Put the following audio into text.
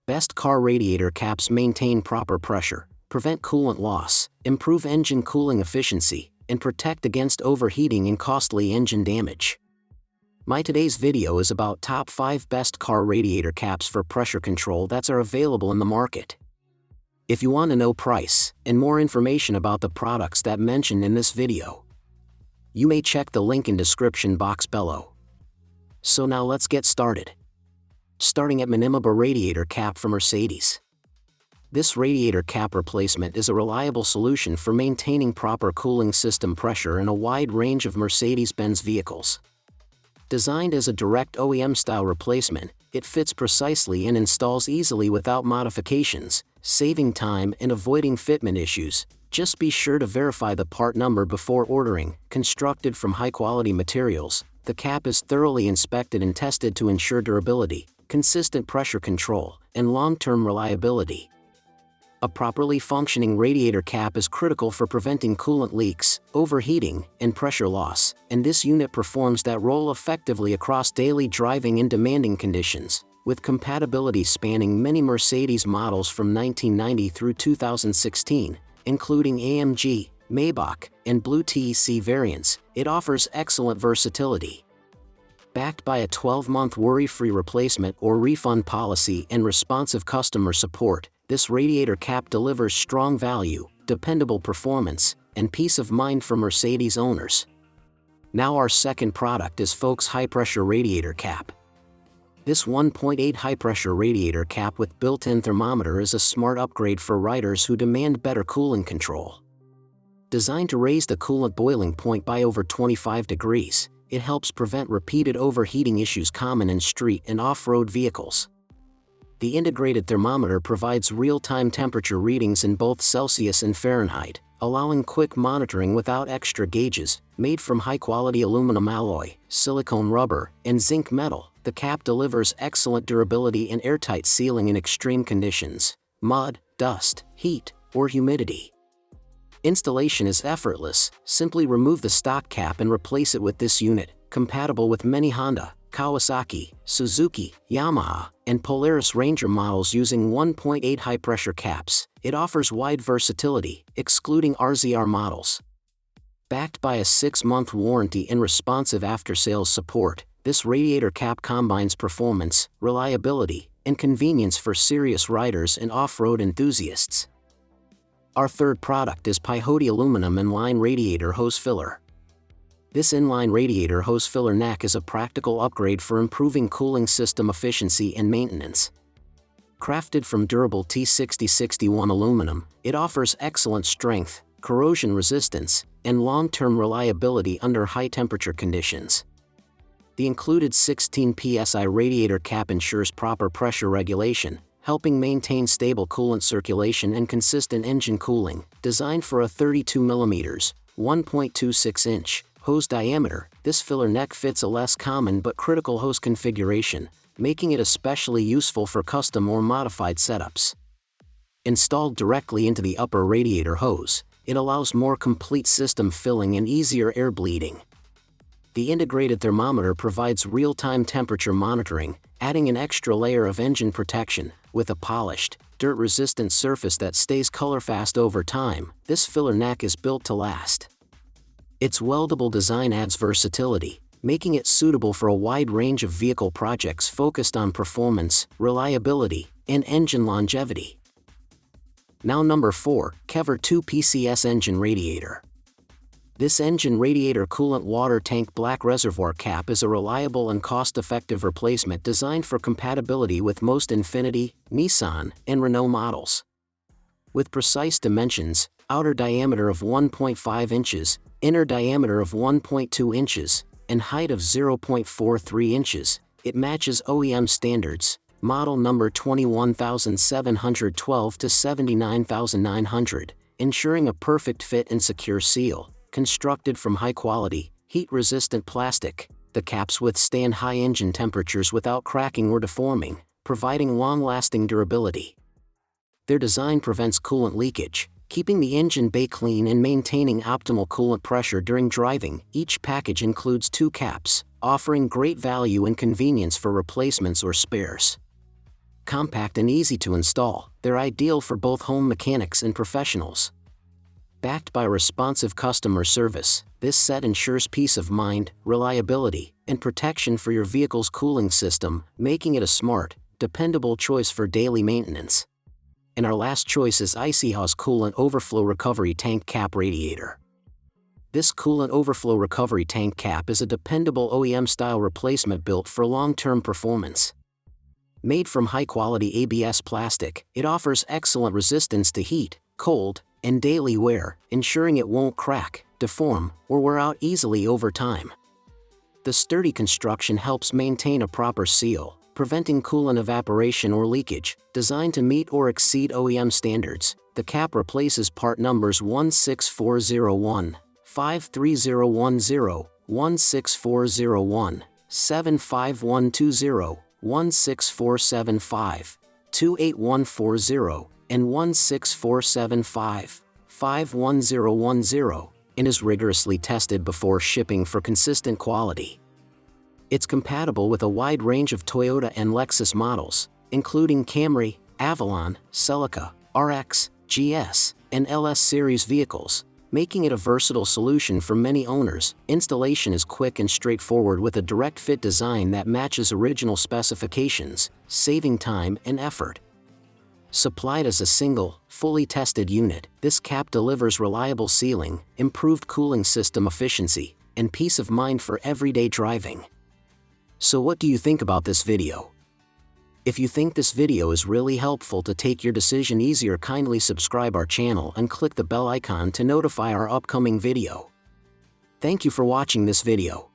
Best car radiator caps maintain proper pressure, prevent coolant loss, improve engine cooling efficiency, and protect against overheating and costly engine damage. My today's video is about top 5 best car radiator caps for pressure control that are available in the market. If you want to know price and more information about the products that mentioned in this video, you may check the link in description box below. So now let's get started. Starting at Minimaba Radiator Cap from Mercedes. This radiator cap replacement is a reliable solution for maintaining proper cooling system pressure in a wide range of Mercedes-Benz vehicles. Designed as a direct OEM-style replacement, it fits precisely and installs easily without modifications, saving time and avoiding fitment issues. Just be sure to verify the part number before ordering. Constructed from high-quality materials, the cap is thoroughly inspected and tested to ensure durability, consistent pressure control, and long-term reliability. A properly functioning radiator cap is critical for preventing coolant leaks, overheating, and pressure loss, and this unit performs that role effectively across daily driving and demanding conditions, with compatibility spanning many Mercedes models from 1990 through 2016, including AMG, Maybach, and Blue TEC variants. It offers excellent versatility. Backed by a 12-month worry-free replacement or refund policy and responsive customer support, this radiator cap delivers strong value, dependable performance, and peace of mind for Mercedes owners. Now our second product is Fox High-Pressure Radiator Cap. This 1.8 high-pressure radiator cap with built-in thermometer is a smart upgrade for riders who demand better cooling control. Designed to raise the coolant boiling point by over 25 degrees, it helps prevent repeated overheating issues common in street and off-road vehicles. The integrated thermometer provides real-time temperature readings in both Celsius and Fahrenheit, allowing quick monitoring without extra gauges. Made from high-quality aluminum alloy, silicone rubber, and zinc metal, the cap delivers excellent durability and airtight sealing in extreme conditions: mud, dust, heat, or humidity. Installation is effortless. Simply remove the stock cap and replace it with this unit, compatible with many Honda, Kawasaki, Suzuki, Yamaha, and Polaris Ranger models using 1.8 high-pressure caps. It offers wide versatility, excluding RZR models. Backed by a 6-month warranty and responsive after-sales support, this radiator cap combines performance, reliability, and convenience for serious riders and off-road enthusiasts. Our third product is Paihote Aluminum Inline Radiator Hose Filler. This inline radiator hose filler neck is a practical upgrade for improving cooling system efficiency and maintenance. Crafted from durable T6061 aluminum, it offers excellent strength, corrosion resistance, and long-term reliability under high-temperature conditions. The included 16 psi radiator cap ensures proper pressure regulation, helping maintain stable coolant circulation and consistent engine cooling. Designed for a 32mm, 1.26-inch hose diameter, this filler neck fits a less common but critical hose configuration, making it especially useful for custom or modified setups. Installed directly into the upper radiator hose, it allows more complete system filling and easier air bleeding. The integrated thermometer provides real-time temperature monitoring, adding an extra layer of engine protection. With a polished, dirt-resistant surface that stays color-fast over time, this filler neck is built to last. Its weldable design adds versatility, making it suitable for a wide range of vehicle projects focused on performance, reliability, and engine longevity. Now number 4, Kever 2 PCS Engine Radiator. This engine radiator coolant water tank black reservoir cap is a reliable and cost-effective replacement designed for compatibility with most Infiniti, Nissan, and Renault models. With precise dimensions, outer diameter of 1.5 inches, inner diameter of 1.2 inches, and height of 0.43 inches, it matches OEM standards, model number 21712 to 79900, ensuring a perfect fit and secure seal. Constructed from high-quality, heat-resistant plastic, the caps withstand high engine temperatures without cracking or deforming, providing long-lasting durability. Their design prevents coolant leakage, keeping the engine bay clean and maintaining optimal coolant pressure during driving. Each package includes 2 caps, offering great value and convenience for replacements or spares. Compact and easy to install, they're ideal for both home mechanics and professionals. Backed by responsive customer service, this set ensures peace of mind, reliability, and protection for your vehicle's cooling system, making it a smart, dependable choice for daily maintenance. And our last choice is Icyhouse Coolant Overflow Recovery Tank Cap Radiator. This coolant overflow recovery tank cap is a dependable OEM-style replacement built for long-term performance. Made from high-quality ABS plastic, it offers excellent resistance to heat, cold, and daily wear, ensuring it won't crack, deform, or wear out easily over time. The sturdy construction helps maintain a proper seal, preventing coolant evaporation or leakage. Designed to meet or exceed OEM standards, the cap replaces part numbers 16401, 53010, 16401, 75120, 16475, 28140, and 16475, 51010, and is rigorously tested before shipping for consistent quality. It's compatible with a wide range of Toyota and Lexus models, including Camry, Avalon, Celica, RX, GS, and LS series vehicles, making it a versatile solution for many owners. Installation is quick and straightforward with a direct fit design that matches original specifications, saving time and effort. Supplied as a single, fully tested unit, this cap delivers reliable sealing, improved cooling system efficiency, and peace of mind for everyday driving. So what do you think about this video? If you think this video is really helpful to take your decision easier, kindly subscribe our channel and click the bell icon to notify our upcoming video. Thank you for watching this video.